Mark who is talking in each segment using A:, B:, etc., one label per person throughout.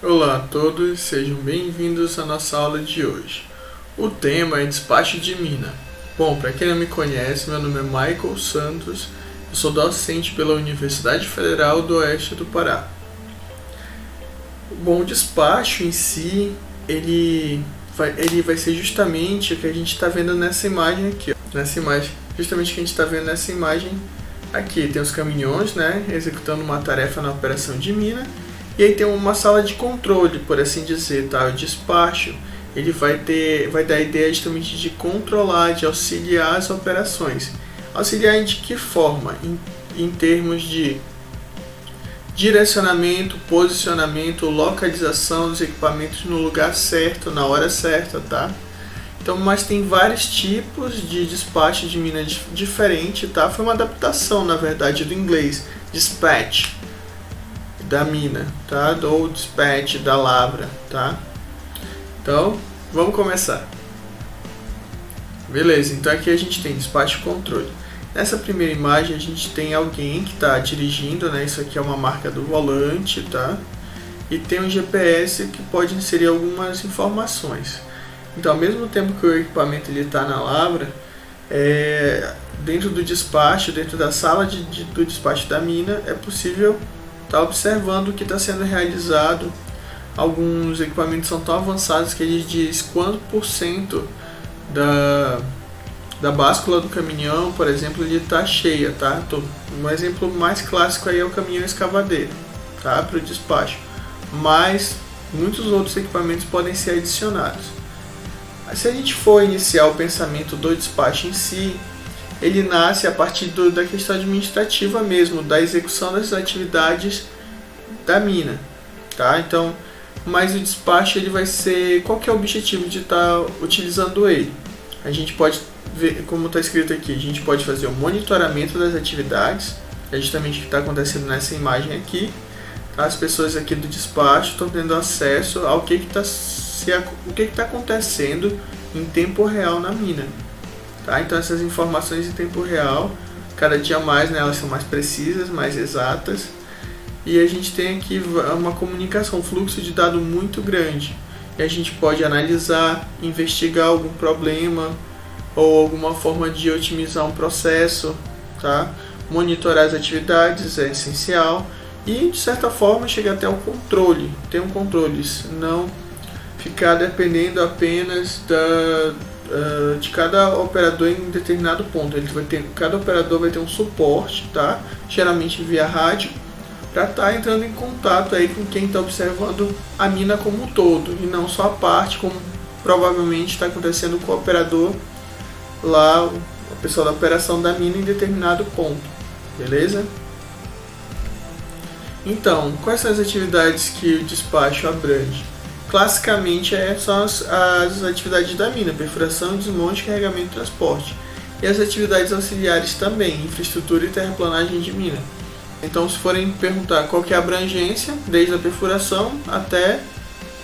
A: Olá a todos, sejam bem-vindos à nossa aula de hoje. O tema é despacho de mina. Bom, para quem não me conhece, meu nome é Michael Santos, eu sou docente pela Universidade Federal do Oeste do Pará. Bom, o despacho em si, ele vai ser justamente o que a gente está vendo nessa imagem aqui. Justamente o que a gente está vendo nessa imagem aqui. Tem os caminhões, né, executando uma tarefa na operação de mina. E aí tem uma sala de controle, por assim dizer, tá? O despacho, ele vai dar a ideia justamente de controlar, de auxiliar as operações. Auxiliar de que forma? Em termos de direcionamento, posicionamento, localização dos equipamentos no lugar certo, na hora certa, tá? Então, mas tem vários tipos de despacho de mina diferente, tá? Foi uma adaptação, na verdade, do inglês, dispatch da mina, tá? Ou dispatch da lavra, tá? Então, vamos começar. Beleza, então aqui a gente tem despacho e controle. Nessa primeira imagem a gente tem alguém que está dirigindo, né? Isso aqui é uma marca do volante, tá? E tem um GPS que pode inserir algumas informações. Então, ao mesmo tempo que o equipamento está na lavra, dentro do despacho, dentro da sala do despacho da mina, é possível estar observando o que está sendo realizado. Alguns equipamentos são tão avançados que ele diz quanto por cento da báscula do caminhão, por exemplo, ele está cheia, tá? Um exemplo mais clássico aí é o caminhão escavadeiro, tá? Para o despacho. Mas muitos outros equipamentos podem ser adicionados. Se a gente for iniciar o pensamento do despacho em si, ele nasce a partir da questão administrativa mesmo, da execução das atividades da mina, tá? Então, mas o despacho ele vai ser, qual que é o objetivo de estar utilizando ele? A gente pode ver, como está escrito aqui, a gente pode fazer o monitoramento das atividades, é justamente o que está acontecendo nessa imagem aqui, tá? As pessoas aqui do despacho estão tendo acesso ao que está acontecendo em tempo real na mina. Tá? Então essas informações em tempo real, cada dia mais, né, elas são mais precisas, mais exatas. E a gente tem aqui uma comunicação, um fluxo de dado muito grande. E a gente pode analisar, investigar algum problema ou alguma forma de otimizar um processo. Tá? Monitorar as atividades é essencial. E de certa forma chegar até o controle. Ter um controle, não ficar dependendo apenas de cada operador em determinado ponto. Cada operador vai ter um suporte, tá? Geralmente via rádio, para estar entrando em contato aí com quem está observando a mina como um todo, e não só a parte, como provavelmente está acontecendo com o operador lá, a pessoa da operação da mina em determinado ponto, beleza? Então, quais são as atividades que o despacho abrange? Classicamente são as atividades da mina, perfuração, desmonte, carregamento e transporte. E as atividades auxiliares também, infraestrutura e terraplanagem de mina. Então, se forem perguntar qual que é a abrangência, desde a perfuração até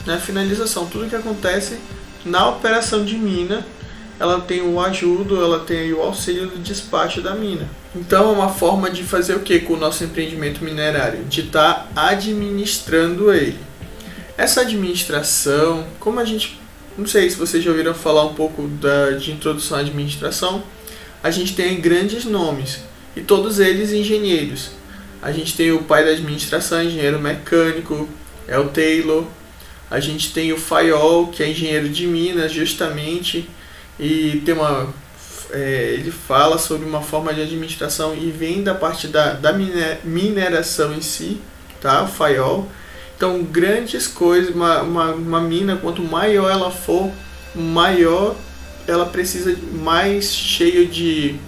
A: a finalização, tudo que acontece na operação de mina, ela tem o ajudo, ela tem o auxílio do despacho da mina. Então, é uma forma de fazer o que com o nosso empreendimento minerário? De estar administrando ele. Essa administração, como a gente, não sei se vocês já ouviram falar um pouco de introdução à administração, a gente tem grandes nomes, e todos eles engenheiros. A gente tem o pai da administração, engenheiro mecânico, é o Taylor. A gente tem o Fayol, que é engenheiro de minas, justamente, e tem ele fala sobre uma forma de administração e vem da parte da mineração em si, tá? O Fayol. Então, grandes coisas, uma mina, quanto maior ela for, maior ela precisa, mais cheio de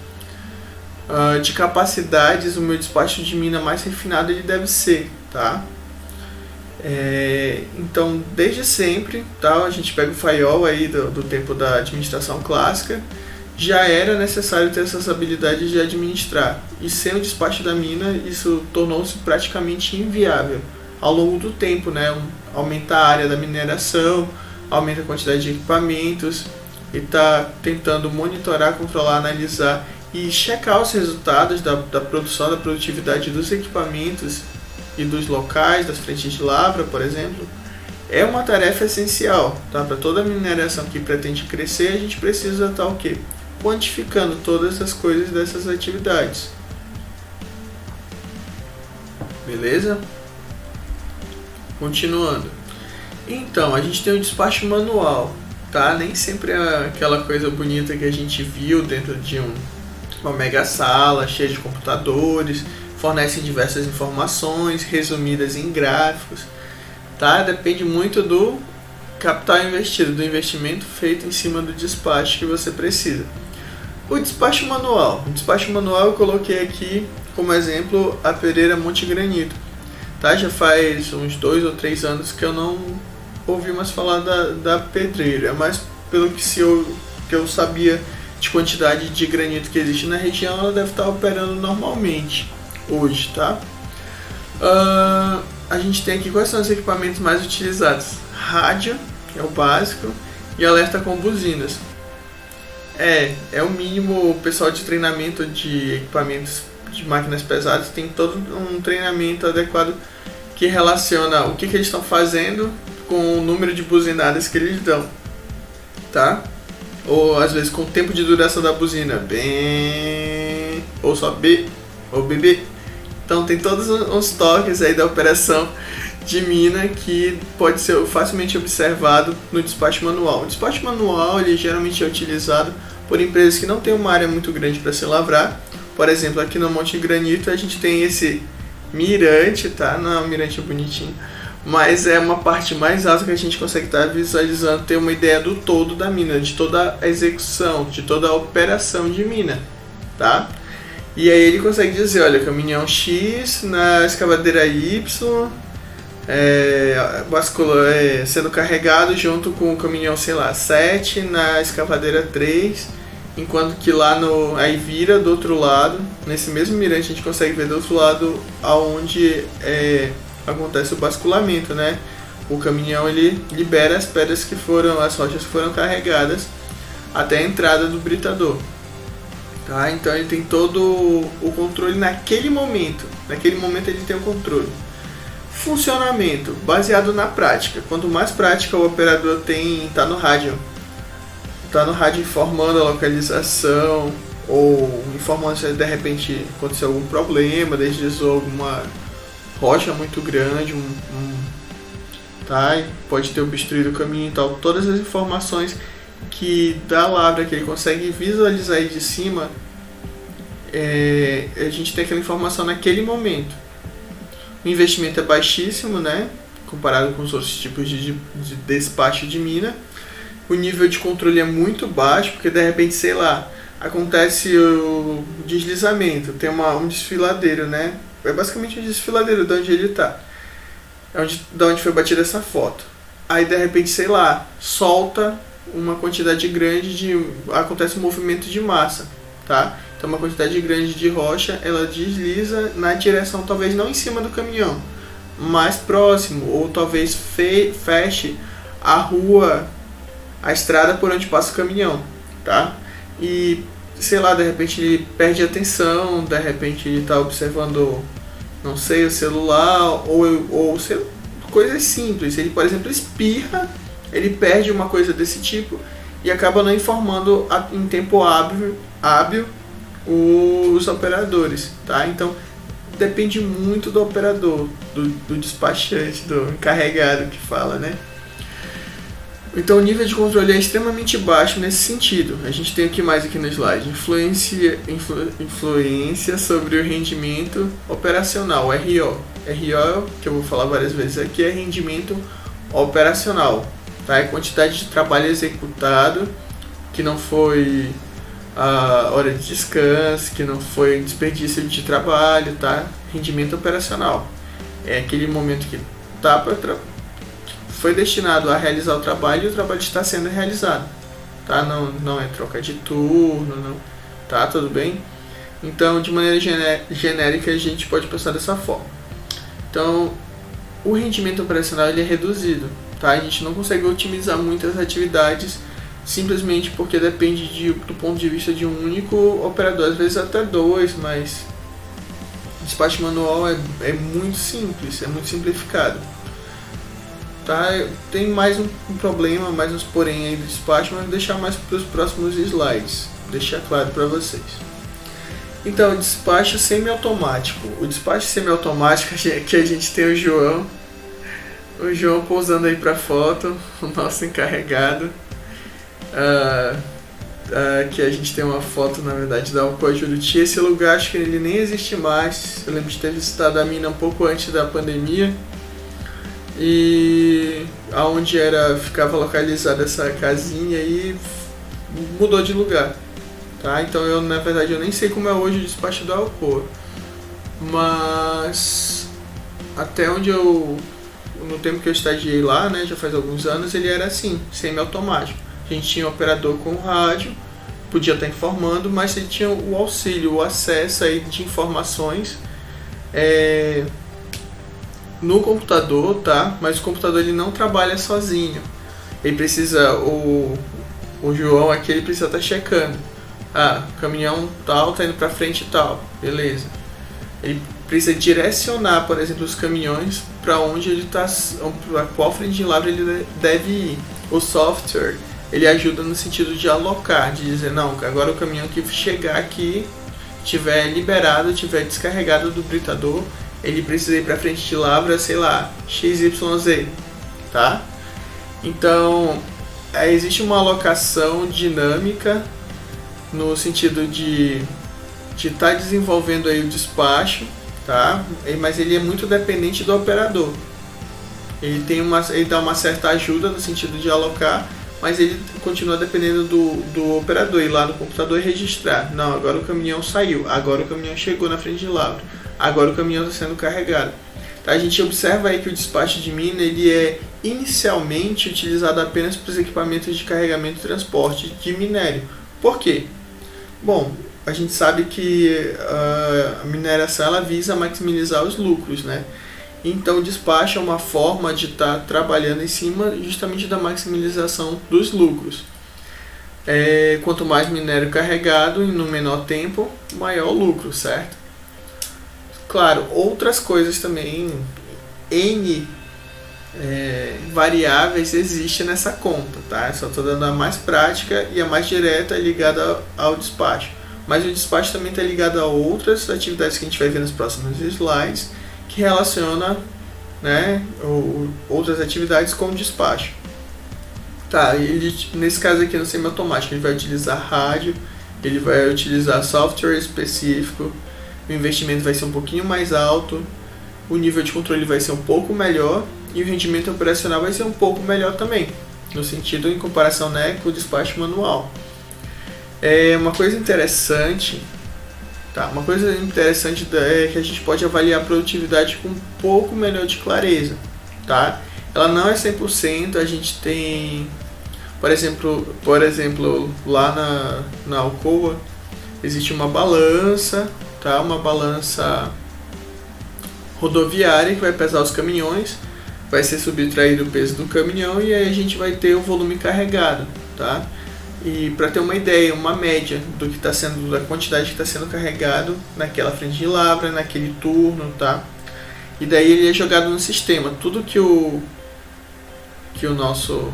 A: capacidades, o meu despacho de mina mais refinado ele deve ser, tá? Então, desde sempre, tá? A gente pega o Fayol aí do tempo da administração clássica, já era necessário ter essas habilidades de administrar. E sem o despacho da mina, isso tornou-se praticamente inviável. Ao longo do tempo, né? Aumenta a área da mineração, aumenta a quantidade de equipamentos e está tentando monitorar, controlar, analisar e checar os resultados da produção, da produtividade dos equipamentos e dos locais, das frentes de lavra, por exemplo, é uma tarefa essencial, tá? Para toda mineração que pretende crescer, a gente precisa estar o quê? Quantificando todas as coisas dessas atividades. Beleza? Continuando. Então, a gente tem o despacho manual, tá? Nem sempre é aquela coisa bonita que a gente viu dentro de uma mega sala cheia de computadores, fornecem diversas informações resumidas em gráficos, tá? Depende muito do capital investido, do investimento feito em cima do despacho que você precisa. O despacho manual. O despacho manual eu coloquei aqui como exemplo a Pereira Monte Granito, tá? Já faz uns 2 ou 3 anos que eu não ouvi mais falar da pedreira, mas pelo que eu sabia de quantidade de granito que existe na região, ela deve estar operando normalmente hoje, tá? A gente tem aqui quais são os equipamentos mais utilizados: rádio, que é o básico, e alerta com buzinas. É o mínimo. O pessoal de treinamento de equipamentos de máquinas pesadas tem todo um treinamento adequado que relaciona o que eles estão fazendo com o número de buzinadas que eles dão, tá? Ou às vezes com o tempo de duração da buzina, bem, ou só B, ou BB. Então tem todos uns toques aí da operação de mina que pode ser facilmente observado no despacho manual. O despacho manual ele geralmente é utilizado por empresas que não têm uma área muito grande para se lavrar. Por exemplo, aqui no Monte Granito a gente tem esse mirante, tá? Não é um mirante bonitinho, mas é uma parte mais alta que a gente consegue estar visualizando, ter uma ideia do todo da mina, de toda a execução, de toda a operação de mina, tá? E aí ele consegue dizer, olha, caminhão X na escavadeira Y, sendo carregado junto com o caminhão, sei lá, 7 na escavadeira 3, enquanto que lá aí vira do outro lado, nesse mesmo mirante a gente consegue ver do outro lado aonde acontece o basculamento, né? O caminhão ele libera as pedras as rochas que foram carregadas até a entrada do britador, tá? Então ele tem todo o controle naquele momento ele tem o controle. Funcionamento baseado na prática. Quanto mais prática o operador tem, tá no rádio informando a localização ou informando se de repente aconteceu algum problema, deslizou alguma rocha muito grande, tá? E pode ter obstruído o caminho e tal. Todas as informações que da lavra que ele consegue visualizar aí de cima, a gente tem aquela informação naquele momento. O investimento é baixíssimo, né? Comparado com os outros tipos de despacho de mina. O nível de controle é muito baixo, porque de repente, sei lá, acontece o deslizamento, tem um desfiladeiro, né? É basicamente um desfiladeiro de onde ele está, de onde foi batida essa foto. Aí de repente, sei lá, solta uma quantidade grande acontece um movimento de massa, tá? Então uma quantidade grande de rocha, ela desliza na direção, talvez não em cima do caminhão, mais próximo, ou talvez feche a rua, a estrada por onde passa o caminhão, tá? E sei lá, de repente ele perde a atenção, de repente ele está observando, não sei, o celular, ou coisas simples. Ele, por exemplo, espirra, ele perde uma coisa desse tipo e acaba não informando em tempo hábil os operadores, tá? Então depende muito do operador, do despachante, do encarregado que fala, né? Então o nível de controle é extremamente baixo nesse sentido. A gente tem aqui mais aqui no slide, influência sobre o rendimento operacional, RO. RO, que eu vou falar várias vezes aqui, é rendimento operacional, tá? É quantidade de trabalho executado, que não foi a hora de descanso, que não foi desperdício de trabalho, tá? Rendimento operacional é aquele momento que foi destinado a realizar o trabalho e o trabalho está sendo realizado, tá? Não é troca de turno, não, tá? Tudo bem? Então, de maneira genérica, a gente pode pensar dessa forma. Então, o rendimento operacional ele é reduzido, tá? A gente não consegue otimizar muitas atividades simplesmente porque depende do ponto de vista de um único operador, às vezes até dois, mas o despacho manual é muito simples, é muito simplificado. tá? Tem mais um problema, mais uns porém aí do despacho, mas vou deixar mais para os próximos slides, deixar claro para vocês. Então, o despacho semiautomático. O despacho semiautomático, aqui a gente tem o João pousando aí para foto, o nosso encarregado. Aqui a gente tem uma foto, na verdade, da Alcoa Juruti. Esse lugar acho que ele nem existe mais. Eu lembro de ter visitado a mina um pouco antes da pandemia. E aonde ficava localizada essa casinha aí mudou de lugar, tá? Então eu, na verdade, eu nem sei como é hoje o despacho da Alcoa, mas até onde no tempo que eu estagiei lá, né, já faz alguns anos, ele era assim, semi-automático. A gente tinha um operador com rádio, podia estar informando, mas ele tinha o auxílio, o acesso aí de informações no computador, tá? Mas o computador ele não trabalha sozinho. Ele precisa, o João aqui, ele precisa estar checando. O caminhão tal tá indo para frente e tal, beleza. Ele precisa direcionar, por exemplo, os caminhões para onde ele está, para qual frente de lavra ele deve ir. O software ele ajuda no sentido de alocar, de dizer não, agora o caminhão que chegar aqui, tiver liberado, tiver descarregado do britador, ele precisa ir para frente de lavra, sei lá, XYZ, tá? Então, existe uma alocação dinâmica no sentido de estar desenvolvendo aí o despacho, tá? Mas ele é muito dependente do operador. Ele dá uma certa ajuda no sentido de alocar, mas ele continua dependendo do operador ir lá no computador e registrar. Não, agora o caminhão saiu, agora o caminhão chegou na frente de lavra, agora o caminhão está sendo carregado. Tá, a gente observa aí que o despacho de mina ele é inicialmente utilizado apenas para os equipamentos de carregamento e transporte de minério. Por quê? Bom, a gente sabe que a mineração ela visa maximizar os lucros, né? Então o despacho é uma forma de estar trabalhando em cima justamente da maximização dos lucros. Quanto mais minério carregado e no menor tempo, maior o lucro, certo? Claro, outras coisas também, N variáveis existem nessa conta, tá? Só estou dando a mais prática e a mais direta ligada ao despacho. Mas o despacho também está ligado a outras atividades que a gente vai ver nos próximos slides, que relaciona, né, outras atividades com o despacho. Tá, nesse caso aqui no semiautomático ele vai utilizar rádio, ele vai utilizar software específico, o investimento vai ser um pouquinho mais alto, o nível de controle vai ser um pouco melhor e o rendimento operacional vai ser um pouco melhor também, no sentido em comparação, né, com o despacho manual. Uma coisa interessante é que a gente pode avaliar a produtividade com um pouco melhor de clareza, tá? Ela não é 100%, a gente tem, por exemplo, lá na Alcoa existe uma balança, tá? Uma balança rodoviária que vai pesar os caminhões, vai ser subtraído o peso do caminhão e aí a gente vai ter o volume carregado, tá? E para ter uma ideia, uma média do que está sendo, da quantidade que está sendo carregado naquela frente de lavra, naquele turno, tá? E daí ele é jogado no sistema. Tudo que o nosso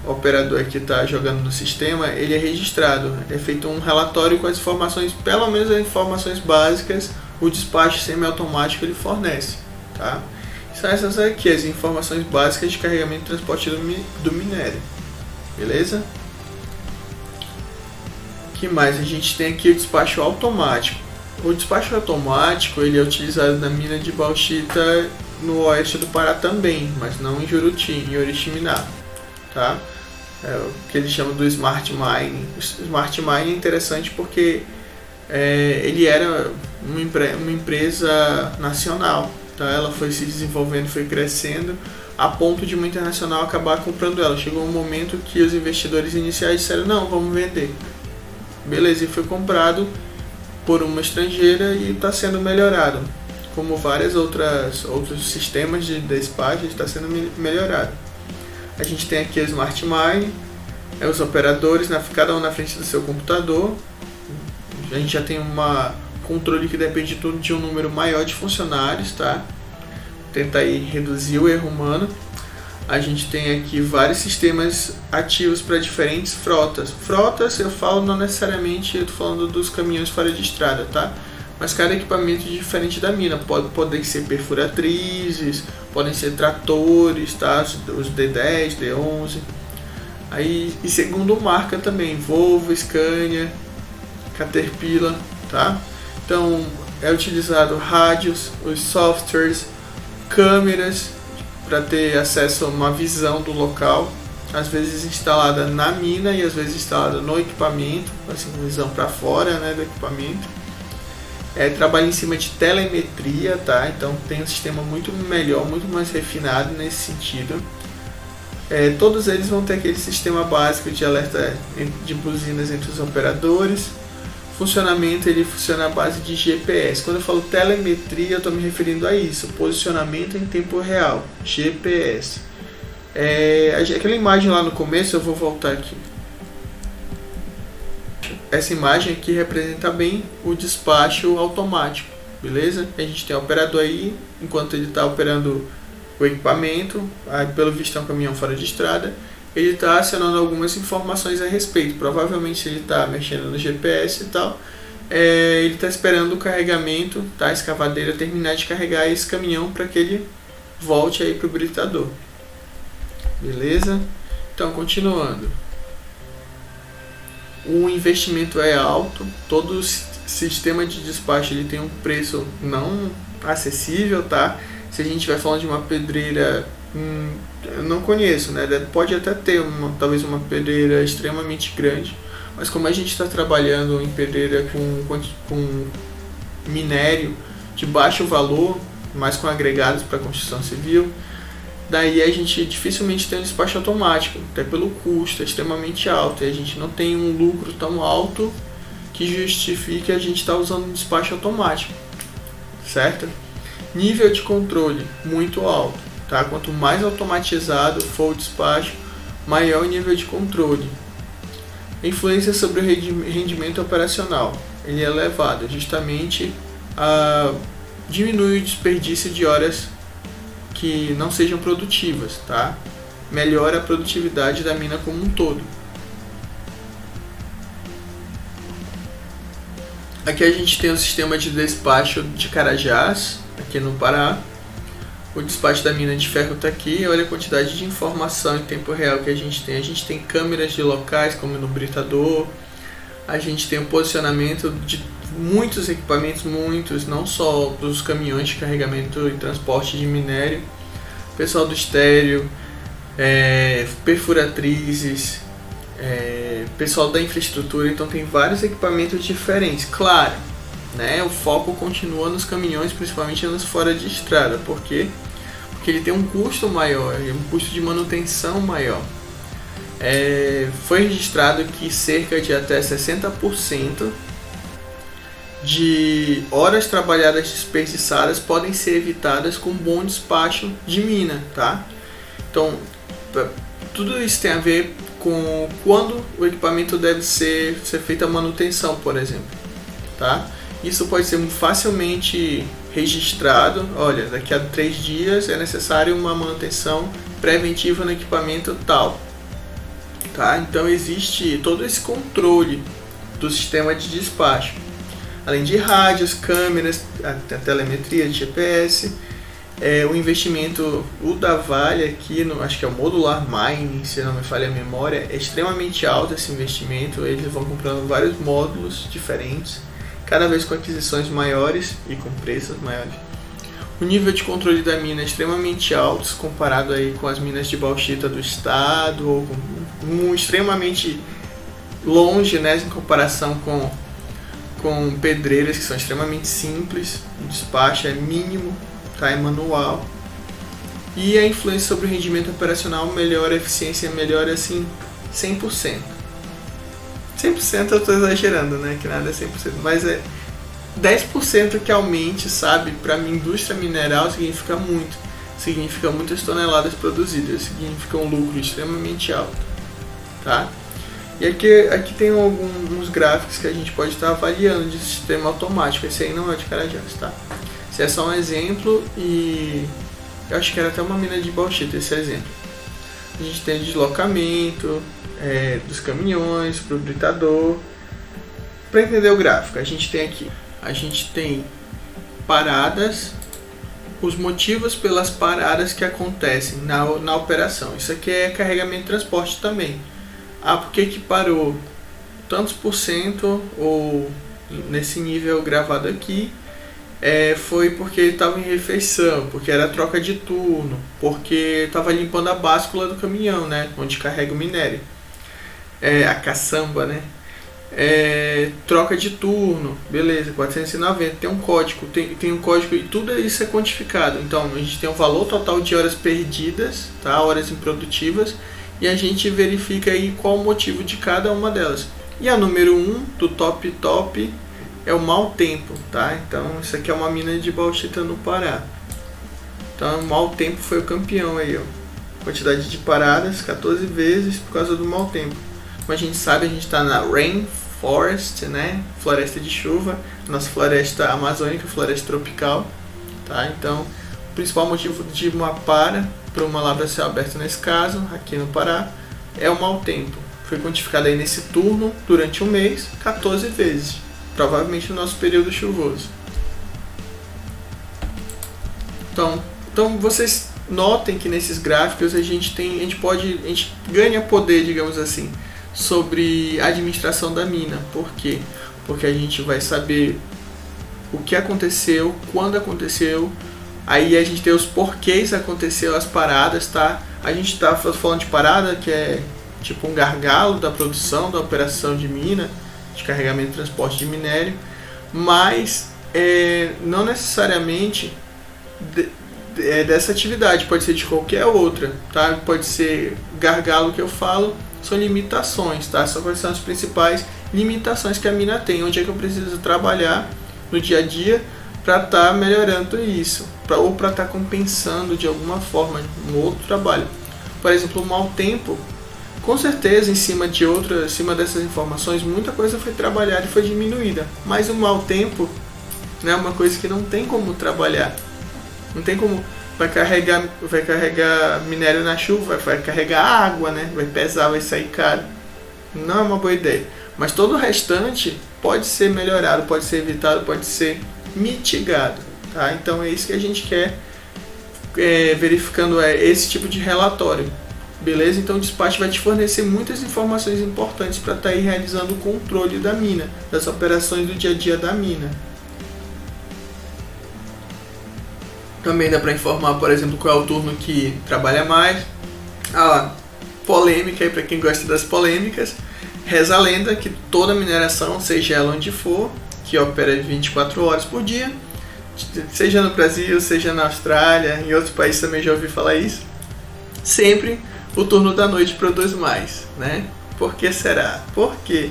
A: operador aqui está jogando no sistema, ele é registrado. É feito um relatório com as informações, pelo menos as informações básicas, o despacho semiautomático ele fornece, tá? São essas aqui, as informações básicas de carregamento e transporte do minério. Beleza? O que mais? A gente tem aqui o despacho automático. O despacho automático ele é utilizado na mina de bauxita no oeste do Pará também, mas não em Juruti, em Oriximiná, tá? O que eles chamam do Smart Mining. O Smart Mining é interessante porque ele era uma empresa nacional, tá? Ela foi se desenvolvendo, foi crescendo a ponto de uma internacional acabar comprando ela. Chegou um momento que os investidores iniciais disseram, não, vamos vender. Beleza, e foi comprado por uma estrangeira e está sendo melhorado. Como vários outros sistemas de despacho, está sendo melhorado. A gente tem aqui o Smart Mine, os operadores, cada um na frente do seu computador. A gente já tem um controle que depende de um número maior de funcionários, tá? Tenta aí reduzir o erro humano. A gente tem aqui vários sistemas ativos para diferentes frotas. Frotas, eu falo não necessariamente, eu estou falando dos caminhões fora de estrada, tá? Mas cada equipamento é diferente da mina. Podem ser perfuratrizes, podem ser tratores, tá? Os D10, D11. Aí, e segundo marca também, Volvo, Scania, Caterpillar, tá? Então é utilizado rádios, os softwares, câmeras para ter acesso a uma visão do local, às vezes instalada na mina e às vezes instalada no equipamento, assim, com visão para fora, né, do equipamento. Trabalha em cima de telemetria, tá? Então tem um sistema muito melhor, muito mais refinado nesse sentido. Todos eles vão ter aquele sistema básico de alerta de buzinas entre os operadores. Funcionamento, ele funciona à base de GPS. Quando eu falo telemetria, eu estou me referindo a isso, posicionamento em tempo real, GPS. Aquela imagem lá no começo, eu vou voltar aqui. Essa imagem aqui representa bem o despacho automático, beleza? A gente tem o operador aí, enquanto ele está operando o equipamento, aí, pelo visto é um caminhão fora de estrada, ele está acionando algumas informações a respeito. Provavelmente ele está mexendo no GPS e tal. Ele está esperando o carregamento, tá? A escavadeira terminar de carregar esse caminhão para que ele volte aí para o britador. Beleza? Então, continuando. O investimento é alto. Todo sistema de despacho ele tem um preço não acessível, tá? Se a gente estiver falando de uma pedreira, eu não conheço, né? Pode até ter talvez uma pedreira extremamente grande, mas como a gente está trabalhando em pedreira com minério de baixo valor, mas com agregados para construção civil, daí a gente dificilmente tem um despacho automático, até pelo custo é extremamente alto, e a gente não tem um lucro tão alto que justifique a gente estar usando um despacho automático, certo? Nível de controle muito alto, tá? Quanto mais automatizado for o despacho, maior o nível de controle. Influência sobre o rendimento operacional, ele é elevado, justamente diminui o desperdício de horas que não sejam produtivas, tá? Melhora a produtividade da mina como um todo. Aqui a gente tem o sistema de despacho de Carajás, aqui no Pará. O despacho da mina de ferro está aqui. Olha a quantidade de informação em tempo real que a gente tem. A gente tem câmeras de locais, como no britador. A gente tem o posicionamento de muitos equipamentos, não só dos caminhões de carregamento e transporte de minério. Pessoal do estéreo, perfuratrizes, pessoal da infraestrutura. Então tem vários equipamentos diferentes. Claro, né, o foco continua nos caminhões, principalmente nos fora de estrada. Por quê? Porque ele tem um custo maior, um custo de manutenção maior. Foi registrado que cerca de até 60% de horas trabalhadas desperdiçadas podem ser evitadas com bom despacho de mina, tá? Então, tudo isso tem a ver com quando o equipamento deve ser feita a manutenção, por exemplo, tá? Isso pode ser facilmente registrado. Olha, daqui a 3 dias é necessário uma manutenção preventiva no equipamento tal, tá? Então existe todo esse controle do sistema de despacho, além de rádios, câmeras, a telemetria de GPS. O investimento, o da Vale aqui, acho que é o Modular Mining, se não me falha a memória, é extremamente alto esse investimento. Eles vão comprando vários módulos diferentes, cada vez com aquisições maiores e com preços maiores. O nível de controle da mina é extremamente alto, comparado aí com as minas de bauxita do estado, ou extremamente longe, né, em comparação com pedreiras que são extremamente simples. O despacho é mínimo, tá, é manual. E a influência sobre o rendimento operacional melhora, a eficiência melhora assim 100%. 100% eu estou exagerando, né? Que nada é 100%, mas é 10% que aumente, sabe? Para a indústria mineral significa muito. Significa muitas toneladas produzidas, significa um lucro extremamente alto, tá? E aqui tem alguns gráficos que a gente pode estar avaliando de sistema automático. Esse aí não é de Carajás, tá? Esse é só um exemplo, e eu acho que era até uma mina de bauxita esse exemplo. a gente tem deslocamento dos caminhões para o britador. Para entender o gráfico, a gente tem paradas, os motivos pelas paradas que acontecem na operação. Isso aqui é carregamento e transporte também. Por que parou tantos por cento, ou nesse nível gravado aqui, foi porque ele estava em refeição, porque era troca de turno, porque estava limpando a báscula do caminhão, né, onde carrega o minério, a caçamba, né. Troca de turno, beleza, 490, tem um código, tem um código e tudo isso é quantificado. Então a gente tem o valor total de horas perdidas, tá? Horas improdutivas, e a gente verifica aí qual o motivo de cada uma delas. E a número 1 do top é o mau tempo, tá? Então isso aqui é uma mina de bauxita no Pará. Então o mau tempo foi o campeão aí, ó. Quantidade de paradas 14 vezes por causa do mau tempo. Como a gente sabe, a gente está na rainforest, né? Floresta de chuva, nossa floresta amazônica, floresta tropical, tá? Então, o principal motivo de uma para uma lavra céu aberto nesse caso, aqui no Pará, é o mau tempo. Foi quantificado aí nesse turno durante um mês, 14 vezes, provavelmente no nosso período chuvoso. Então vocês notem que nesses gráficos a gente ganha poder, digamos assim, sobre a administração da mina. Por quê? Porque a gente vai saber o que aconteceu, quando aconteceu, aí a gente tem os porquês aconteceu, as paradas, tá? A gente está falando de parada, que é tipo um gargalo da produção, da operação de mina, de carregamento e transporte de minério, mas não necessariamente dessa atividade, pode ser de qualquer outra, tá? Pode ser gargalo que eu falo, são limitações, tá? Quais são as principais limitações que a mina tem, onde é que eu preciso trabalhar no dia a dia para estar melhorando isso, ou para estar compensando de alguma forma um outro trabalho. Por exemplo, o mau tempo, com certeza em cima dessas informações, muita coisa foi trabalhada e foi diminuída, mas o mau tempo, né, é uma coisa que não tem como trabalhar, não tem como. Vai carregar minério na chuva, vai carregar água, né? Vai pesar, vai sair caro. Não é uma boa ideia. Mas todo o restante pode ser melhorado, pode ser evitado, pode ser mitigado, tá? Então é isso que a gente quer, verificando esse tipo de relatório. Beleza? Então o despacho vai te fornecer muitas informações importantes para estar aí realizando o controle da mina, das operações do dia a dia da mina. Também dá para informar, por exemplo, qual é o turno que trabalha mais. Polêmica aí para quem gosta das polêmicas. Reza a lenda que toda mineração, seja ela onde for, que opera 24 horas por dia, seja no Brasil, seja na Austrália, em outros países também já ouvi falar isso, sempre o turno da noite produz mais, né? Por que será? Por quê?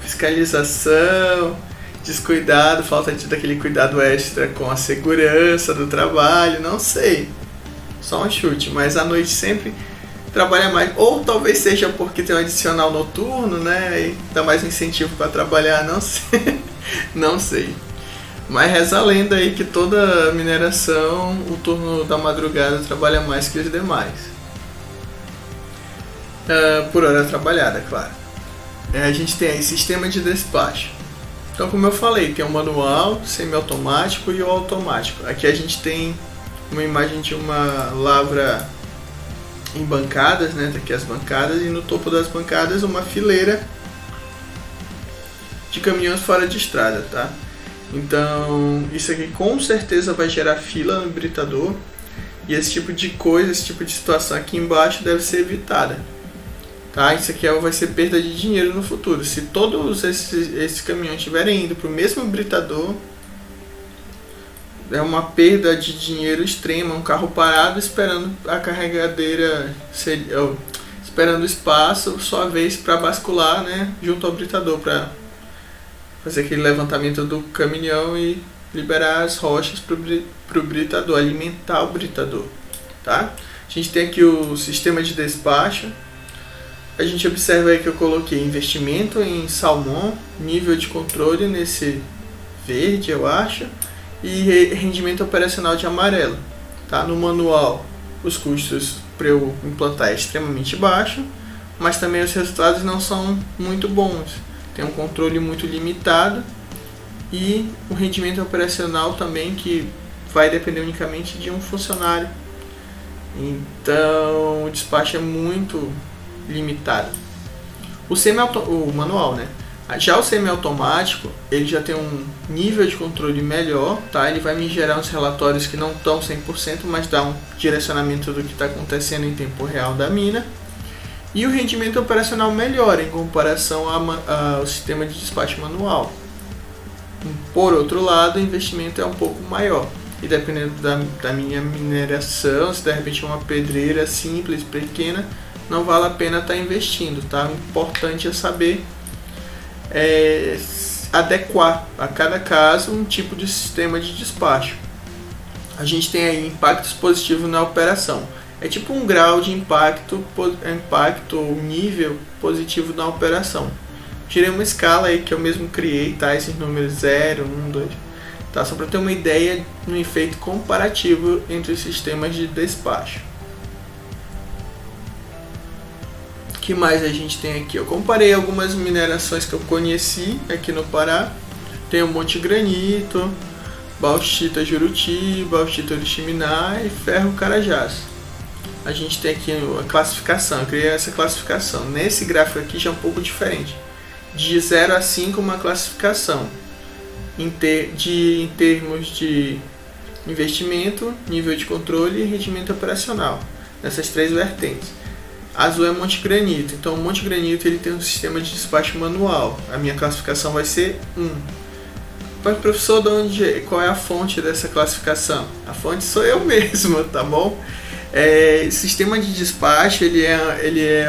A: Fiscalização, descuidado, falta daquele cuidado extra com a segurança do trabalho, não sei, só um chute, mas à noite sempre trabalha mais, ou talvez seja porque tem um adicional noturno, né, e dá mais incentivo para trabalhar, não sei, não sei, mas reza a lenda aí que toda mineração, o turno da madrugada trabalha mais que os demais, por hora trabalhada, claro. A gente tem aí sistema de despacho. Então, como eu falei, tem o manual, semiautomático e o automático. Aqui a gente tem uma imagem de uma lavra em bancadas, né? Tá aqui as bancadas, e no topo das bancadas uma fileira de caminhões fora de estrada, tá? Então, isso aqui com certeza vai gerar fila no britador, e esse tipo de coisa, esse tipo de situação aqui embaixo deve ser evitada. Tá? Isso aqui vai ser perda de dinheiro no futuro. Se todos esses caminhões estiverem indo para o mesmo britador, é uma perda de dinheiro extrema. Um carro parado esperando a carregadeira, esperando espaço, sua vez para bascular, né, junto ao britador, para fazer aquele levantamento do caminhão e liberar as rochas para o britador, alimentar o britador. Tá? A gente tem aqui o sistema de despacho. A gente observa aí que eu coloquei investimento em salmão, nível de controle nesse verde, eu acho, e rendimento operacional de amarelo. Tá? No manual os custos para eu implantar é extremamente baixo, mas também os resultados não são muito bons. Tem um controle muito limitado e o rendimento operacional também, que vai depender unicamente de um funcionário. Então o despacho é muito limitado. O manual, né? Já o semiautomático, ele já tem um nível de controle melhor, tá? Ele vai me gerar uns relatórios que não estão 100%, mas dá um direcionamento do que está acontecendo em tempo real da mina. E o rendimento operacional melhora em comparação ao sistema de despacho manual. Por outro lado, o investimento é um pouco maior. E dependendo da minha mineração, se de repente é uma pedreira simples, pequena, não vale a pena estar investindo, tá? O importante é saber adequar a cada caso um tipo de sistema de despacho. A gente tem aí impactos positivos na operação. É tipo um grau de impacto ou nível positivo na operação. Tirei uma escala aí que eu mesmo criei, tá? Esses números 0, 1, 2, tá? Só para ter uma ideia no efeito comparativo entre os sistemas de despacho. O que mais a gente tem aqui? Eu comparei algumas minerações que eu conheci aqui no Pará. Tem o Monte Granito, Bauxita Juruti, Bauxita Oriximiná e Ferro Carajás. A gente tem aqui a classificação, eu criei essa classificação. Nesse gráfico aqui já é um pouco diferente. De 0 a 5 uma classificação. Em termos de investimento, nível de controle e rendimento operacional. Nessas três vertentes. Azul é Monte Granito. Então o Monte Granito ele tem um sistema de despacho manual. A minha classificação vai ser 1. Mas professor, qual é a fonte dessa classificação? A fonte sou eu mesmo, tá bom? Sistema de despacho ele é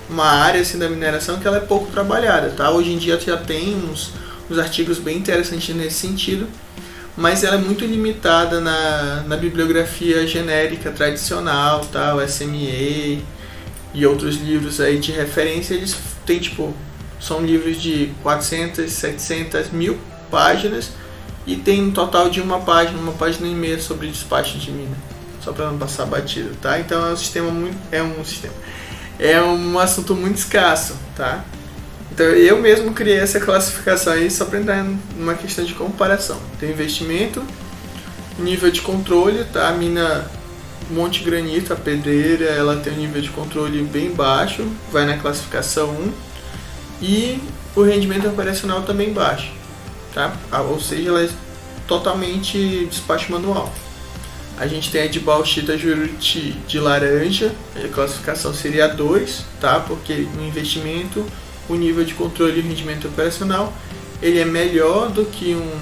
A: uma área assim, da mineração que ela é pouco trabalhada, tá? Hoje em dia já tem uns artigos bem interessantes nesse sentido, mas ela é muito limitada na bibliografia genérica tradicional, tá? O SMA e outros livros aí de referência, eles têm são livros de 400, 700, 1000 páginas e tem um total de uma página e meia sobre despacho de mina. Só para não passar batido, tá? Então é um assunto muito escasso, tá? Então eu mesmo criei essa classificação aí só para entrar numa questão de comparação. Tem investimento, nível de controle, tá? A mina Monte Granito, a pedreira, ela tem um nível de controle bem baixo, vai na classificação 1, e o rendimento operacional também baixo, tá? Ou seja, ela é totalmente despacho manual. A gente tem a de Bauxita Juruti de laranja, a classificação seria 2, tá? Porque no investimento, o nível de controle e rendimento operacional, ele é melhor do que um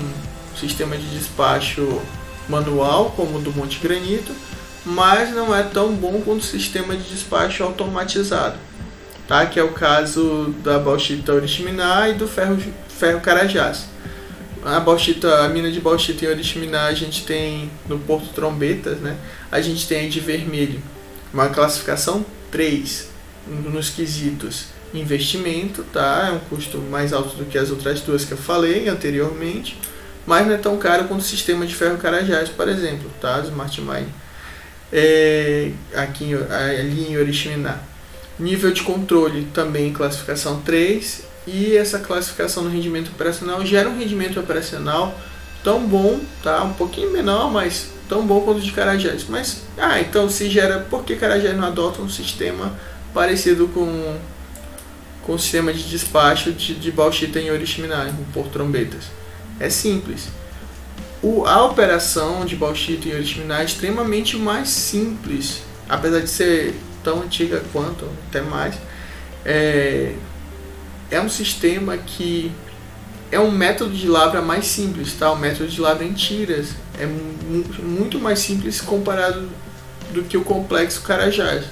A: sistema de despacho manual, como o do Monte Granito, mas não é tão bom quanto o sistema de despacho automatizado, tá? Que é o caso da Bauxita Oriximiná e do Ferro Carajás. A mina de Bauxita em Oriximiná a gente tem no Porto Trombetas, né? A gente tem aí de vermelho uma classificação 3 nos quesitos investimento, tá? É um custo mais alto do que as outras duas que eu falei anteriormente, mas não é tão caro quanto o sistema de Ferro Carajás, por exemplo, tá? O Smart Mine ali em Oriximiná. Nível de controle também classificação 3. E essa classificação no rendimento operacional gera um rendimento operacional tão bom, tá? Um pouquinho menor, mas tão bom quanto o de Carajás. Mas, então se gera, por que Carajás não adota um sistema parecido com o sistema de despacho de Bauxita em Oriximiná, em Porto Trombetas? É simples. A operação de Bauxita em Oriximiná é extremamente mais simples, apesar de ser tão antiga quanto, até mais. É um sistema que é um método de lavra mais simples, tá? O método de lavra em tiras é muito mais simples comparado do que o complexo Carajás,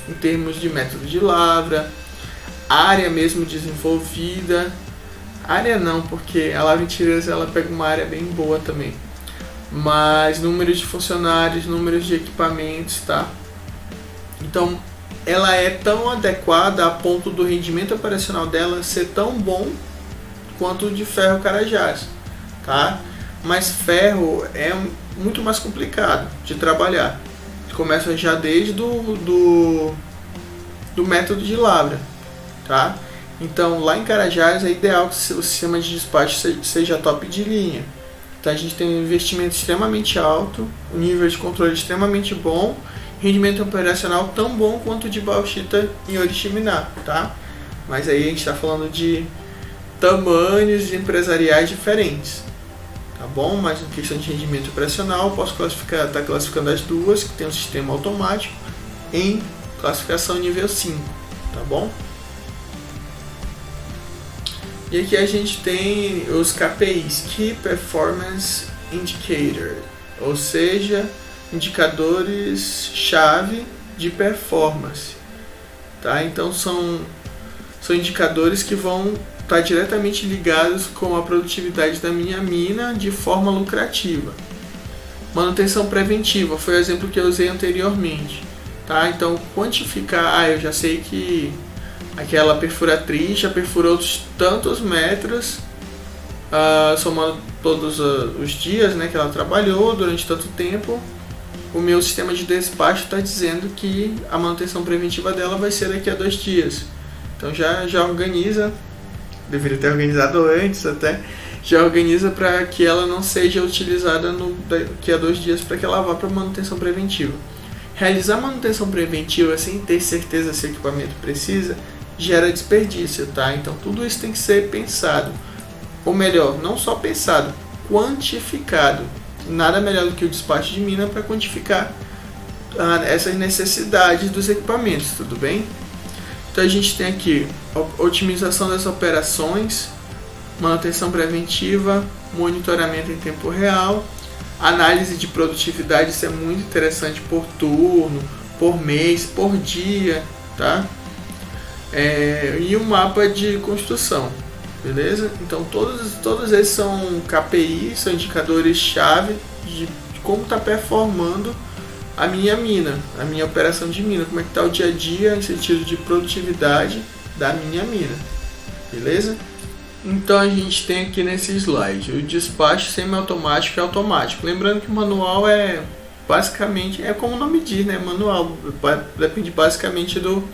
A: em termos de método de lavra, área mesmo desenvolvida. Área não, porque a lavra em tiras ela pega uma área bem boa também, mas números de funcionários, números de equipamentos, tá? Então ela é tão adequada a ponto do rendimento operacional dela ser tão bom quanto o de Ferro Carajás, tá? Mas ferro é muito mais complicado de trabalhar, Começa já desde do método de lavra, tá? Então, lá em Carajás é ideal que o sistema de despacho seja top de linha. Então, a gente tem um investimento extremamente alto, um nível de controle extremamente bom, rendimento operacional tão bom quanto o de bauxita em Oriximiná, tá? Mas aí a gente está falando de tamanhos empresariais diferentes, tá bom? Mas em questão de rendimento operacional, posso tá classificando as duas, que tem um sistema automático, em classificação nível 5, tá bom? E aqui a gente tem os KPIs, Key Performance Indicator, ou seja, indicadores-chave de performance, tá? Então são indicadores que vão estar diretamente ligados com a produtividade da minha mina de forma lucrativa. Manutenção preventiva foi o exemplo que eu usei anteriormente, tá? Então quantificar, eu já sei que aquela perfuratriz já perfurou tantos metros, somando todos os dias, né, que ela trabalhou durante tanto tempo. O meu sistema de despacho está dizendo que a manutenção preventiva dela vai ser daqui a 2 dias. Então já organiza, deveria ter organizado antes até, já organiza para que ela não seja utilizada daqui a 2 dias para que ela vá para manutenção preventiva. Realizar manutenção preventiva sem ter certeza se o equipamento precisa gera desperdício, tá? Então tudo isso tem que ser pensado, ou melhor, não só pensado, quantificado. Nada melhor do que o despacho de mina para quantificar essas necessidades dos equipamentos, tudo bem? Então a gente tem aqui otimização das operações, manutenção preventiva, monitoramento em tempo real, análise de produtividade, isso é muito interessante por turno, por mês, por dia, tá? E um mapa de construção, beleza? Então todos esses são KPIs, são indicadores-chave de como está performando a minha mina, a minha operação de mina, como é que está o dia a dia em sentido de produtividade da minha mina, beleza? Então a gente tem aqui nesse slide o despacho semiautomático e automático. Lembrando que o manual é basicamente, como o nome diz, né? Manual, depende basicamente do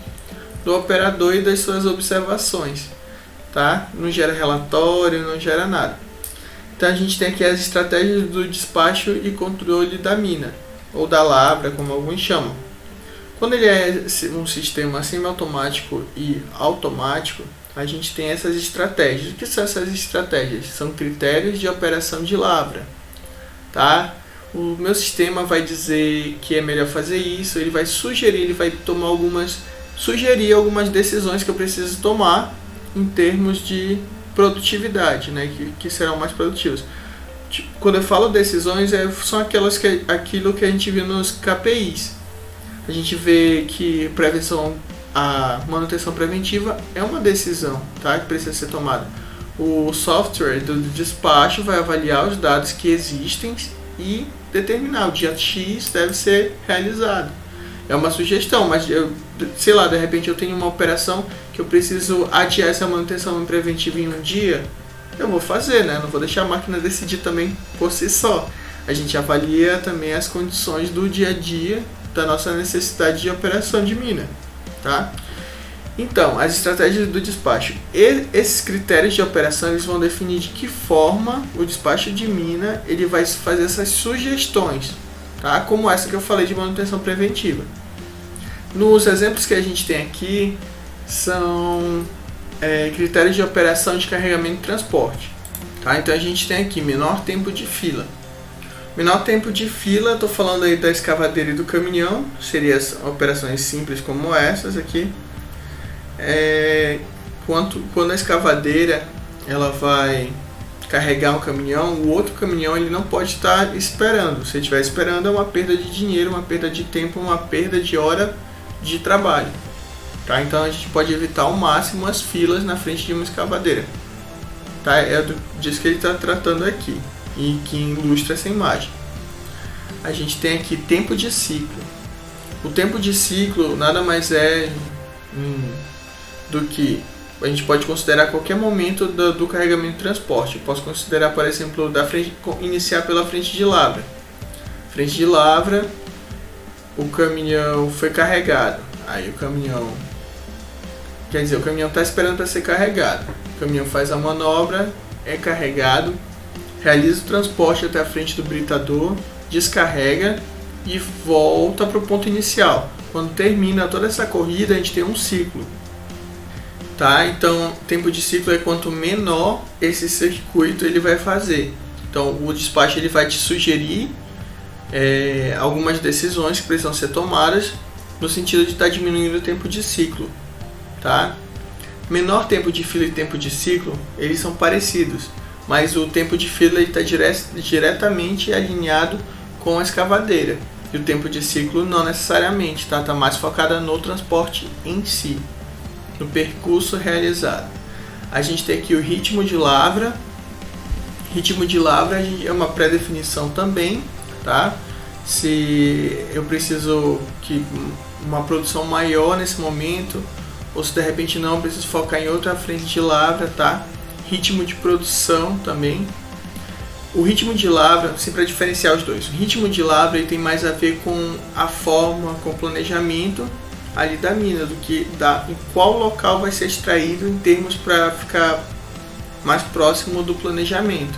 A: operador e das suas observações, tá? Não gera relatório, não gera nada. Então a gente tem aqui as estratégias do despacho e controle da mina, ou da lavra, como alguns chamam. Quando ele é um sistema semiautomático e automático, a gente tem essas estratégias. O que são essas estratégias? São critérios de operação de lavra, tá? O meu sistema vai dizer que é melhor fazer isso, ele vai sugerir, ele vai sugerir algumas decisões que eu preciso tomar em termos de produtividade, né, que serão mais produtivas. Quando eu falo decisões, são aquilo que a gente viu nos KPIs. A gente vê que a manutenção preventiva é uma decisão, tá, que precisa ser tomada. O software do despacho vai avaliar os dados que existem e determinar o dia X deve ser realizado. É uma sugestão, mas sei lá, de repente eu tenho uma operação que eu preciso adiar essa manutenção preventiva em um dia, eu vou fazer, né? Não vou deixar a máquina decidir também por si só. A gente avalia também as condições do dia a dia da nossa necessidade de operação de mina, tá? Então, as estratégias do despacho. Esses critérios de operação eles vão definir de que forma o despacho de mina ele vai fazer essas sugestões, tá? Como essa que eu falei de manutenção preventiva. Nos exemplos que a gente tem aqui são critérios de operação de carregamento e transporte, tá? Então a gente tem aqui menor tempo de fila. Menor tempo de fila, estou falando aí da escavadeira e do caminhão, seriam as operações simples como essas aqui. Quando a escavadeira ela vai carregar um caminhão, o outro caminhão ele não pode estar esperando. Se ele estiver esperando é uma perda de dinheiro, uma perda de tempo, uma perda de hora de trabalho, tá? Então a gente pode evitar ao máximo as filas na frente de uma escavadeira, tá? Disso que ele está tratando aqui e que ilustra essa imagem. A gente tem aqui tempo de ciclo. O tempo de ciclo nada mais é do que a gente pode considerar qualquer momento do carregamento e transporte. Eu posso considerar, por exemplo, iniciar pela frente de lavra. Frente de lavra, o caminhão foi carregado. Aí o caminhão, quer dizer, o caminhão está esperando para ser carregado. O caminhão faz a manobra, é carregado, realiza o transporte até a frente do britador, descarrega e volta para o ponto inicial. Quando termina toda essa corrida, a gente tem um ciclo. Tá? Então, o tempo de ciclo é quanto menor esse circuito ele vai fazer. Então, o despacho ele vai te sugerir algumas decisões que precisam ser tomadas no sentido de estar diminuindo o tempo de ciclo. Tá? Menor tempo de fila e tempo de ciclo, eles são parecidos, mas o tempo de fila está diretamente alinhado com a escavadeira. E o tempo de ciclo não necessariamente, tá? Tá mais focada no transporte em si, no percurso realizado. A gente tem aqui o ritmo de lavra. Ritmo de lavra é uma pré-definição também, tá? Se eu preciso que uma produção maior nesse momento, ou se de repente não, eu preciso focar em outra frente de lavra, tá? Ritmo de produção também. O ritmo de lavra, assim, para diferenciar os dois, o ritmo de lavra ele tem mais a ver com a forma, com o planejamento ali da mina, do que em qual local vai ser extraído em termos para ficar mais próximo do planejamento.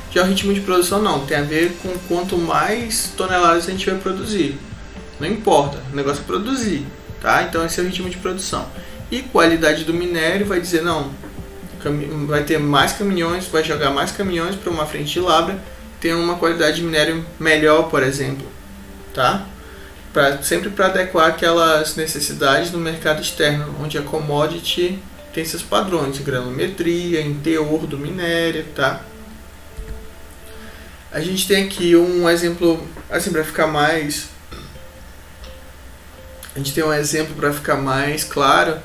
A: Já o ritmo de produção não, tem a ver com quanto mais toneladas a gente vai produzir. Não importa, o negócio é produzir, tá? Então esse é o ritmo de produção. E qualidade do minério vai dizer, não, vai ter mais caminhões, vai jogar mais caminhões para uma frente de lavra, tem uma qualidade de minério melhor, por exemplo, tá? Sempre para adequar aquelas necessidades no mercado externo, onde a commodity tem seus padrões, granulometria, em teor do minério, tá? A gente tem aqui um exemplo, assim, para ficar mais... A gente tem um exemplo para ficar mais claro,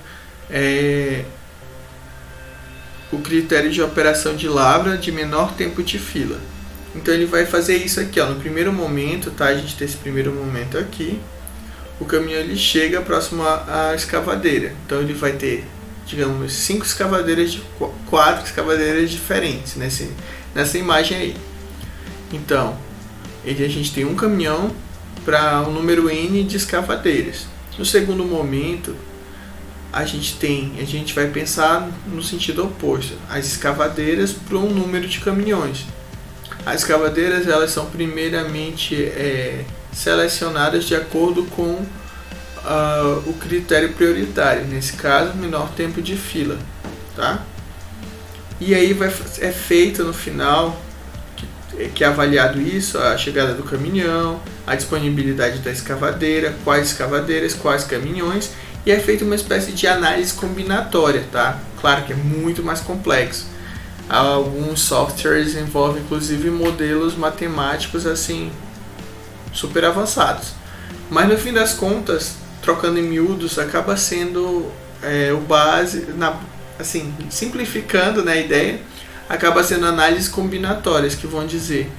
A: o critério de operação de lavra de menor tempo de fila. Então ele vai fazer isso aqui, ó, no primeiro momento, tá? A gente tem esse primeiro momento aqui. O caminhão ele chega próximo à escavadeira. Então ele vai ter, digamos, 4 escavadeiras diferentes nessa imagem aí. Então, a gente tem um caminhão para um número N de escavadeiras. No segundo momento, a gente vai pensar no sentido oposto, as escavadeiras para um número de caminhões. As escavadeiras elas são primeiramente selecionadas de acordo com o critério prioritário, nesse caso, menor tempo de fila, tá? E aí é feita no final, que é avaliado isso, a chegada do caminhão, a disponibilidade da escavadeira, quais escavadeiras, quais caminhões, e é feita uma espécie de análise combinatória, tá? Claro que é muito mais complexo. Alguns softwares envolvem inclusive modelos matemáticos assim super avançados. Mas no fim das contas, trocando em miúdos, acaba sendo o base, assim, simplificando, né, a ideia, acaba sendo análises combinatórias que vão dizer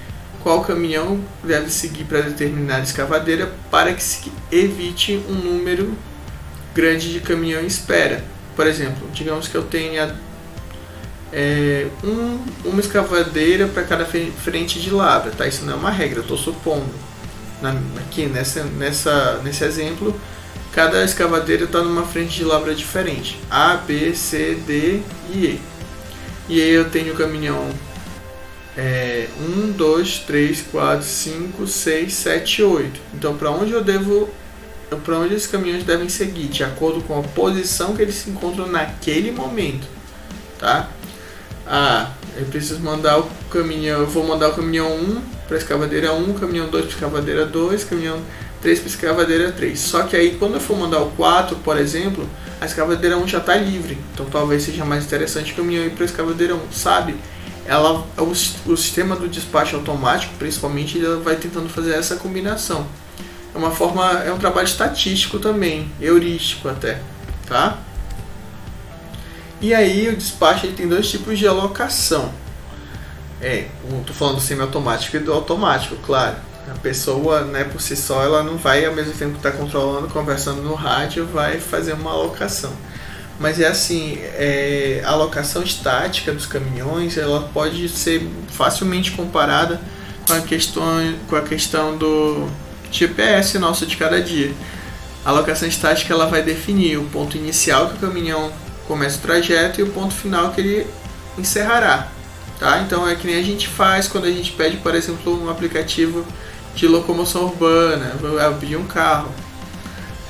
A: qual caminhão deve seguir para determinada escavadeira para que se evite um número grande de caminhão em espera. Por exemplo, digamos que eu tenha uma escavadeira para cada frente de lavra, tá? Isso não é uma regra, eu estou supondo. Aqui nesse exemplo, cada escavadeira está numa frente de lavra diferente, A, B, C, D e E. E aí eu tenho o caminhão 1, 2, 3, 4, 5, 6, 7, 8. Então para onde esses caminhões devem seguir, de acordo com a posição que eles se encontram naquele momento, tá? Eu preciso mandar o caminhão, eu vou mandar o caminhão 1 para a escavadeira 1, caminhão 2 para a escavadeira 2, caminhão 3 para a escavadeira 3. Só que aí quando eu for mandar o 4, por exemplo, a escavadeira 1 já está livre, então talvez seja mais interessante o caminhão ir para a escavadeira 1, sabe? O sistema do despacho automático, principalmente, ele vai tentando fazer essa combinação. É um trabalho estatístico também, heurístico até, tá? E aí o despacho ele tem dois tipos de alocação. Estou falando do semiautomático e do automático, claro. A pessoa, né, por si só, ela não vai, ao mesmo tempo que está controlando, conversando no rádio, vai fazer uma alocação. Mas é assim, a alocação estática dos caminhões, ela pode ser facilmente comparada com a questão GPS nosso de cada dia. A alocação estática ela vai definir o ponto inicial que o caminhão começa o trajeto e o ponto final que ele encerrará. Tá? Então é que nem a gente faz quando a gente pede, por exemplo, um aplicativo de locomoção urbana. Eu pedi um carro.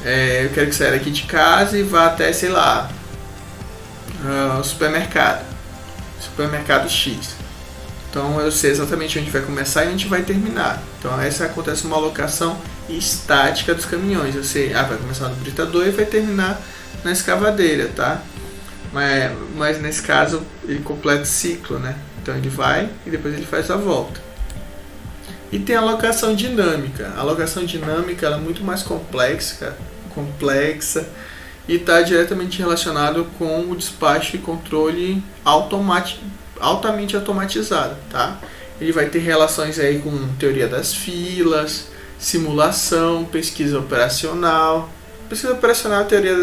A: Eu quero que saia daqui de casa e vá até, sei lá, o supermercado X. Então eu sei exatamente onde vai começar e onde vai terminar. Então essa acontece uma alocação estática dos caminhões. Eu sei, vai começar no britador e vai terminar na escavadeira, tá? Mas nesse caso ele completa o ciclo, né? Então ele vai e depois ele faz a volta. E tem a alocação dinâmica. A alocação dinâmica ela é muito mais complexa e está diretamente relacionado com o despacho e controle altamente automatizado, tá? Ele vai ter relações aí com teoria das filas, simulação, pesquisa operacional. Pesquisa operacional e teoria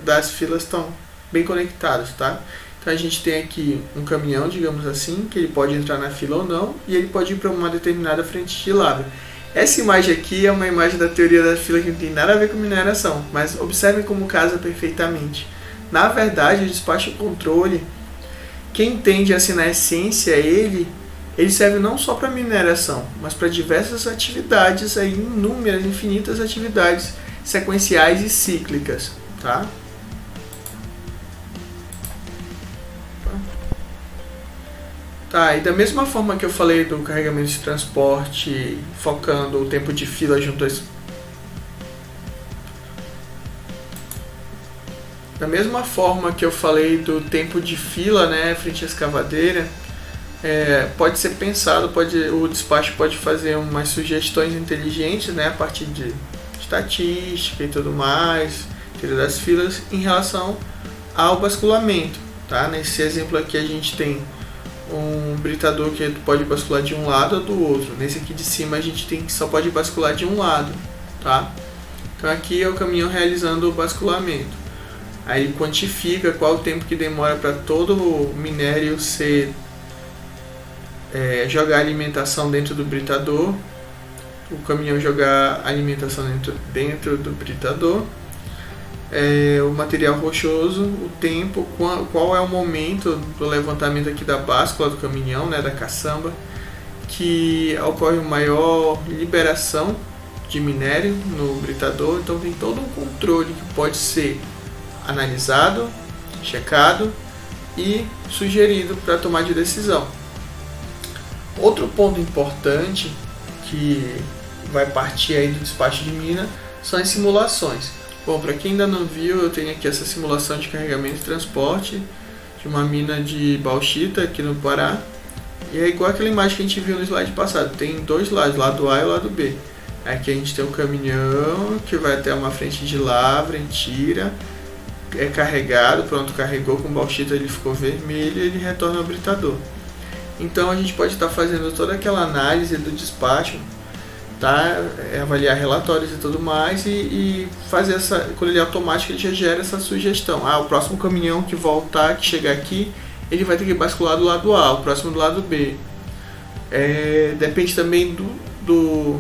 A: das filas estão bem conectados, tá? Então a gente tem aqui um caminhão, digamos assim, que ele pode entrar na fila ou não, e ele pode ir para uma determinada frente de lavra. Essa imagem aqui é uma imagem da teoria da fila que não tem nada a ver com mineração, mas observem como casa perfeitamente. Na verdade, o despacho controle, quem entende assim na essência, ele serve não só para mineração, mas para diversas atividades, aí, inúmeras, infinitas atividades sequenciais e cíclicas, tá? Tá, e da mesma forma que eu falei do carregamento de transporte, focando o tempo de fila junto a Da mesma forma que eu falei do tempo de fila, né, frente à escavadeira, pode ser pensado, o despacho pode fazer umas sugestões inteligentes, né, a partir de estatística e tudo mais, teoria das filas, em relação ao basculamento. Tá? Nesse exemplo aqui a gente tem um britador que pode bascular de um lado ou do outro. Nesse aqui de cima a gente tem que só pode bascular de um lado. Tá? Então aqui é o caminhão realizando o basculamento. Aí ele quantifica qual o tempo que demora para todo o minério jogar alimentação dentro do britador, o caminhão jogar alimentação dentro do britador, o material rochoso, o tempo, qual é o momento do levantamento aqui da báscula do caminhão, né, da caçamba, que ocorre uma maior liberação de minério no britador. Então tem todo um controle que pode ser analisado, checado e sugerido para tomar de decisão. Outro ponto importante que vai partir aí do despacho de mina são as simulações. Bom, para quem ainda não viu, eu tenho aqui essa simulação de carregamento e transporte de uma mina de bauxita aqui no Pará. E é igual aquela imagem que a gente viu no slide passado. Tem dois lados, lado A e o lado B. Aqui a gente tem um caminhão que vai até uma frente de lavra, tira, é carregado, pronto, carregou com bauxita, ele ficou vermelho e ele retorna ao britador. Então a gente pode estar fazendo toda aquela análise do despacho, tá? Avaliar relatórios e tudo mais e fazer quando ele é automático, ele já gera essa sugestão. O próximo caminhão que voltar, que chegar aqui, ele vai ter que bascular do lado A, o próximo do lado B. Depende também do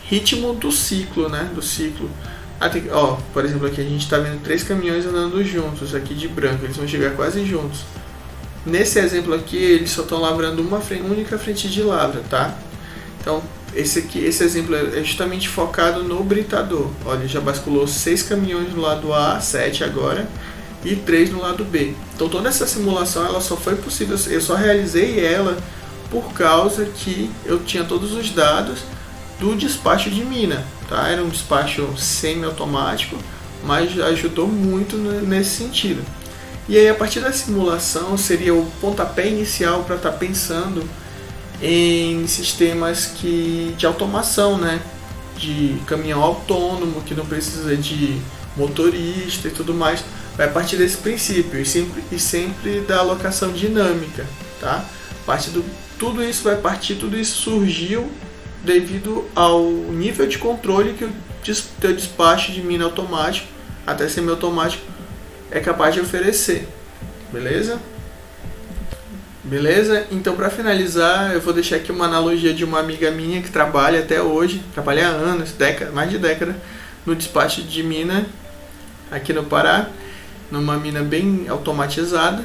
A: ritmo do ciclo, né? Do ciclo. Por exemplo, aqui a gente está vendo 3 caminhões andando juntos, aqui de branco, eles vão chegar quase juntos. Nesse exemplo aqui, eles só estão lavrando uma única frente de lavra, tá? Então, esse exemplo é justamente focado no britador. Olha, já basculou 6 caminhões no lado A, 7 agora, e 3 no lado B. Então, toda essa simulação ela só foi possível, eu só realizei ela por causa que eu tinha todos os dados do despacho de mina, tá? Era um despacho semi-automático, mas ajudou muito nesse sentido. E aí, a partir da simulação, seria o pontapé inicial para estar pensando em sistemas de automação, né? De caminhão autônomo, que não precisa de motorista e tudo mais. Vai partir desse princípio e sempre da alocação dinâmica, tá? Tudo isso surgiu devido ao nível de controle que o teu despacho de mina automático, até semi-automático, é capaz de oferecer, beleza? Beleza? Então, para finalizar, eu vou deixar aqui uma analogia de uma amiga minha que trabalha até hoje, trabalha há anos, mais de década, no despacho de mina aqui no Pará, numa mina bem automatizada,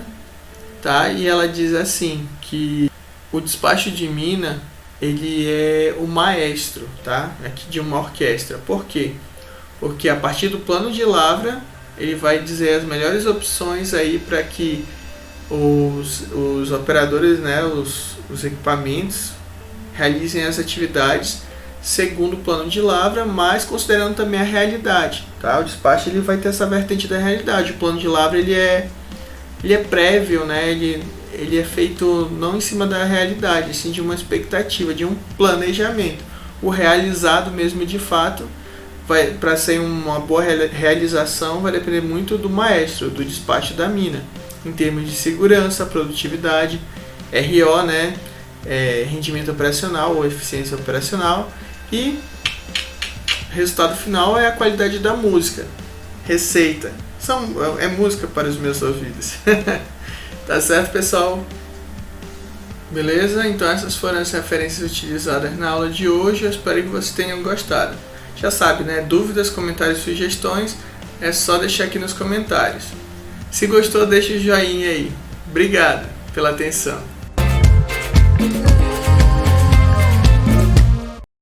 A: tá? E ela diz assim que o despacho de mina, ele é o maestro, tá? Aqui de uma orquestra. Por quê? Porque a partir do plano de lavra, ele vai dizer as melhores opções aí para que os operadores, né, os equipamentos realizem as atividades segundo o plano de lavra, mas considerando também a realidade, tá? O despacho ele vai ter essa vertente da realidade. O plano de lavra ele é prévio, né? Ele é feito não em cima da realidade, sim de uma expectativa, de um planejamento. O realizado mesmo de fato, para ser uma boa realização, vai depender muito do maestro, do despacho da mina, em termos de segurança, produtividade, RO, né? Rendimento operacional ou eficiência operacional, e resultado final é a qualidade da música, receita. É música para os meus ouvidos. Tá certo, pessoal? Beleza? Então essas foram as referências utilizadas na aula de hoje. Eu espero que vocês tenham gostado. Já sabe, né? Dúvidas, comentários, sugestões, é só deixar aqui nos comentários. Se gostou, deixa o joinha aí. Obrigado pela atenção.